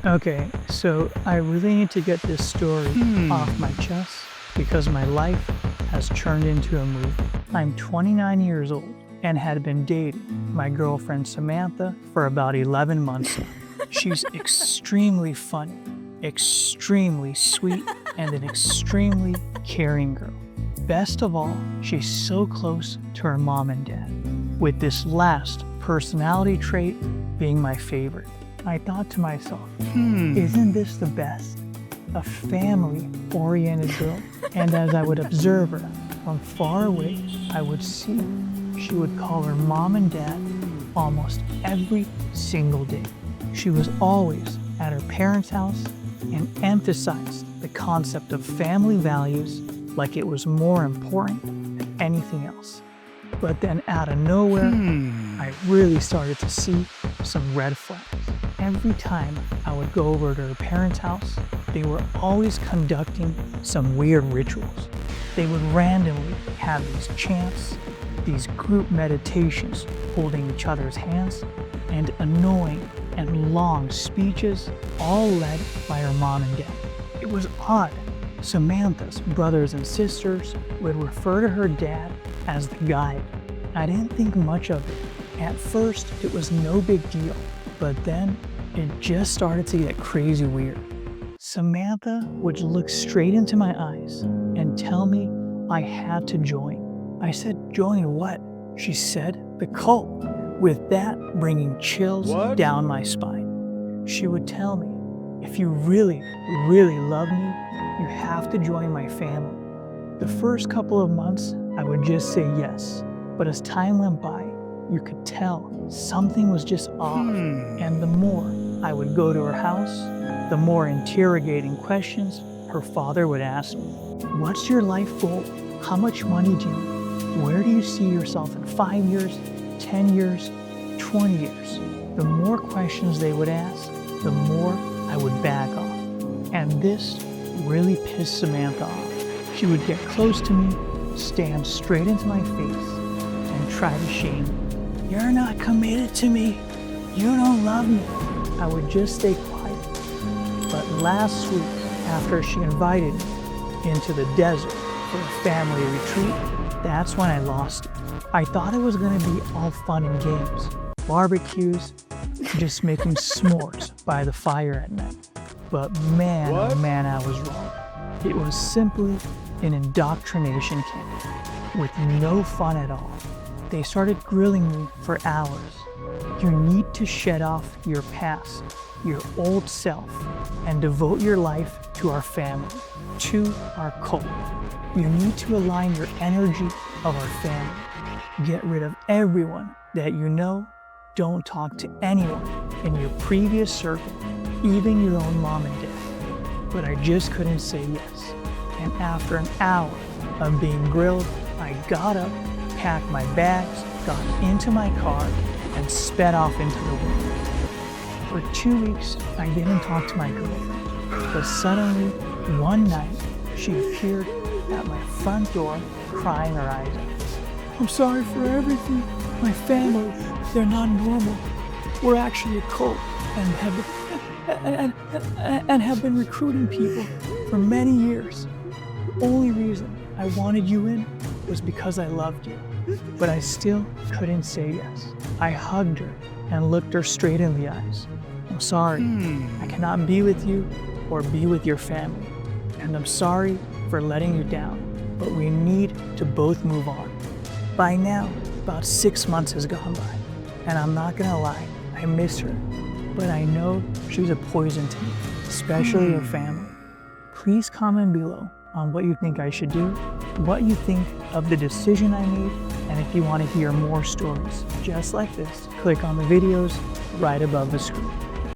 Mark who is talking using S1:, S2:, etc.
S1: Okay, so I really need to get this story off my chest because my life has turned into a movie. I'm 29 years old and had been dating my girlfriend Samantha for about 11 months now. She's extremely funny, extremely sweet, and an extremely caring girl. Best of all, she's so close to her mom and dad, with this last personality trait being my favorite. I thought to myself, isn't this the best? A family-oriented girl. And as I would observe her from far away, I would see she would call her mom and dad almost every single day. She was always at her parents' house and emphasized the concept of family values like it was more important than anything else. But then out of nowhere, I really started to see some red flags. Every time I would go over to her parents' house, they were always conducting some weird rituals. They would randomly have these chants, these group meditations holding each other's hands, and annoying and long speeches, all led by her mom and dad. It was odd. Samantha's brothers and sisters would refer to her dad as the guide. I didn't think much of it. At first, it was no big deal, but then it just started to get crazy weird. Samantha would look straight into my eyes and tell me I had to join. I said, join what? She said, the cult, with that bringing chills down my spine. She would tell me, if you really, really love me, you have to join my family. The first couple of months, I would just say yes, but as time went by, you could tell something was just off. And the more I would go to her house, the more interrogating questions her father would ask me. What's your life goal? How much money do you need? Where do you see yourself in 5 years, 10 years, 20 years? The more questions they would ask, the more I would back off. And this really pissed Samantha off. She would get close to me, stand straight into my face, and try to shame me. You're not committed to me. You don't love me. I would just stay quiet. But last week, after she invited me into the desert for a family retreat, that's when I lost it. I thought it was gonna be all fun and games, barbecues, just making s'mores by the fire at night. But man, oh man, I was wrong. It was simply an indoctrination camp with no fun at all. They started grilling me for hours. You need to shed off your past, your old self, and devote your life to our family, to our cult. You need to align your energy of our family. Get rid of everyone that you know. Don't talk to anyone in your previous circle, even your own mom and dad. But I just couldn't say yes. And after an hour of being grilled, I got up, packed my bags, got into my car, and sped off into the wind. For 2 weeks, I didn't talk to my girlfriend, but suddenly, one night, she appeared at my front door, crying her eyes out. I'm sorry for everything. My family, they're not normal. We're actually a cult and have been recruiting people for many years. The only reason I wanted you in was because I loved you, but I still couldn't say yes. I hugged her and looked her straight in the eyes. I'm sorry, I cannot be with you or be with your family, and I'm sorry for letting you down, but we need to both move on. By now, about 6 months has gone by, and I'm not gonna lie, I miss her, but I know she's a poison to me, especially her family. Please comment below on what you think I should do, what you think of the decision I made, and if you want to hear more stories just like this, click on the videos right above the screen.